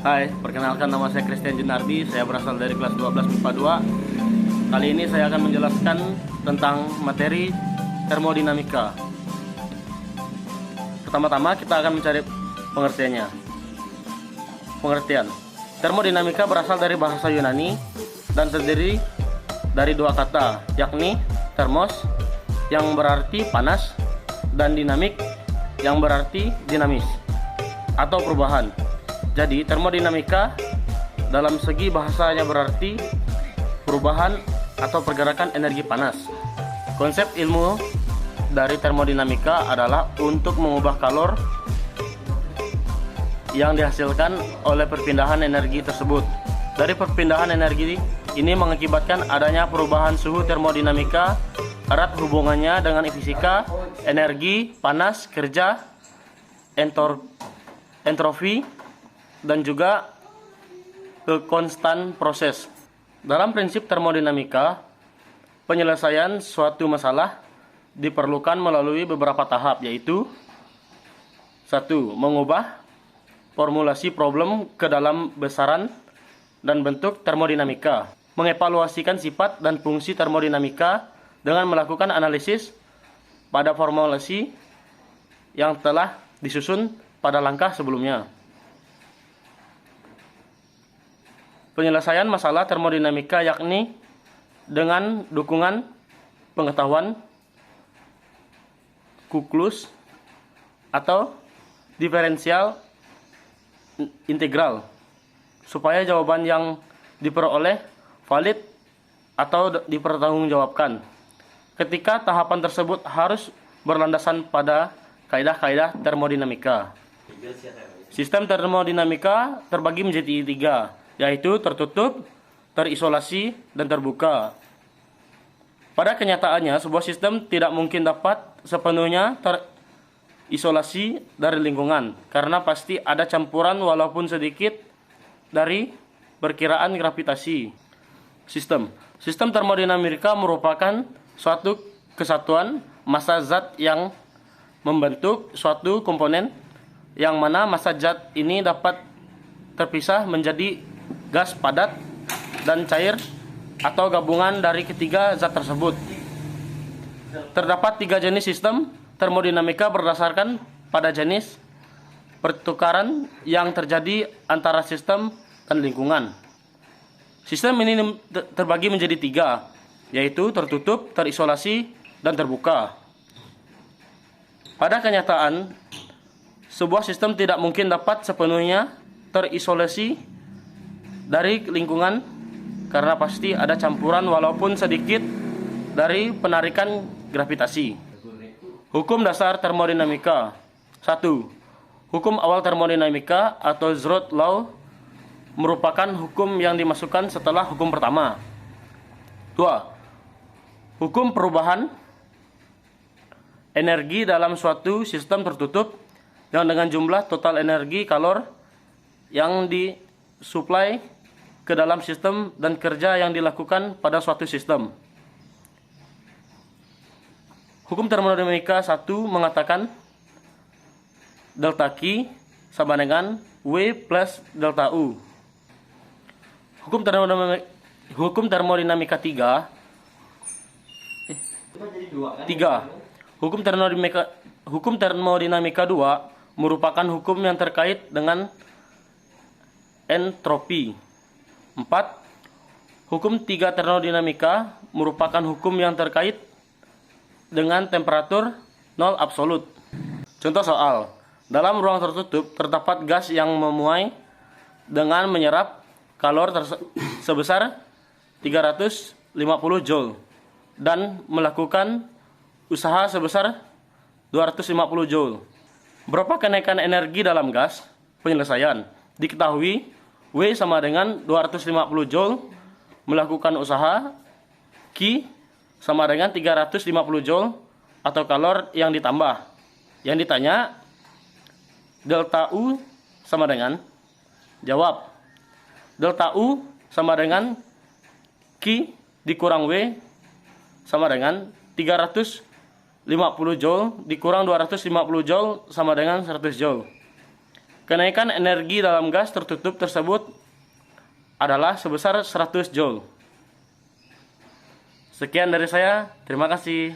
Hai, perkenalkan nama saya Christian Junardi. Saya berasal dari kelas 12 MIPA 2. Kali ini saya akan menjelaskan tentang materi termodinamika. Pertama-tama kita akan mencari pengertiannya. Pengertian. Termodinamika berasal dari bahasa Yunani dan terdiri dari dua kata, yakni termos yang berarti panas dan dinamik yang berarti dinamis atau perubahan. Jadi termodinamika dalam segi bahasanya berarti perubahan atau pergerakan energi panas. Konsep ilmu dari termodinamika adalah untuk mengubah kalor yang dihasilkan oleh perpindahan energi tersebut. Dari perpindahan energi ini mengakibatkan adanya perubahan suhu. Termodinamika erat hubungannya dengan fisika, energi, panas, kerja, entropi, dan juga konstan proses. Dalam prinsip termodinamika, penyelesaian suatu masalah diperlukan melalui beberapa tahap, yaitu 1. Mengubah formulasi problem ke dalam besaran dan bentuk termodinamika. Mengevaluasikan sifat dan fungsi termodinamika dengan melakukan analisis pada formulasi yang telah disusun pada langkah sebelumnya. Penyelesaian masalah termodinamika yakni dengan dukungan pengetahuan kalkulus atau diferensial integral supaya jawaban yang diperoleh valid atau dipertanggungjawabkan. Ketika tahapan tersebut harus berlandasan pada kaidah-kaidah termodinamika. Sistem termodinamika terbagi menjadi 3, yaitu tertutup, terisolasi, dan terbuka. Pada kenyataannya, sebuah sistem tidak mungkin dapat sepenuhnya terisolasi dari lingkungan, karena pasti ada campuran walaupun sedikit dari perkiraan gravitasi. Sistem termodinamika merupakan suatu kesatuan massa zat yang membentuk suatu komponen, yang mana massa zat ini dapat terpisah menjadi gas padat dan cair atau gabungan dari ketiga zat tersebut. Terdapat 3 jenis sistem termodinamika berdasarkan pada jenis pertukaran yang terjadi antara sistem dan lingkungan. Sistem ini terbagi menjadi 3, yaitu tertutup, terisolasi, dan terbuka. Pada kenyataan, sebuah sistem tidak mungkin dapat sepenuhnya terisolasi dari lingkungan karena pasti ada campuran walaupun sedikit dari penarikan gravitasi. Hukum dasar termodinamika. 1. Hukum awal termodinamika atau Zeroth Law merupakan hukum yang dimasukkan setelah hukum pertama. 2. Hukum perubahan energi dalam suatu sistem tertutup yang dengan jumlah total energi kalor yang disuplai ke dalam sistem dan kerja yang dilakukan pada suatu sistem. Hukum termodinamika 1 mengatakan delta Q sama dengan W plus delta U. Hukum termodinamika 3. Hukum termodinamika 2 merupakan hukum yang terkait dengan entropi. 4. Hukum 3 termodinamika merupakan hukum yang terkait dengan temperatur nol absolut. Contoh soal. Dalam ruang tertutup terdapat gas yang memuai dengan menyerap kalor sebesar 350 Joule dan melakukan usaha sebesar 250 Joule. Berapa kenaikan energi dalam gas? Penyelesaian. Diketahui W sama dengan 250 Joule melakukan usaha, Q sama dengan 350 Joule atau kalor yang ditambah. Yang ditanya, delta U sama dengan, jawab, delta U sama dengan Q dikurang W sama dengan 350 Joule dikurang 250 Joule sama dengan 100 Joule. Kenaikan energi dalam gas tertutup tersebut adalah sebesar 100 joule. Sekian dari saya, terima kasih.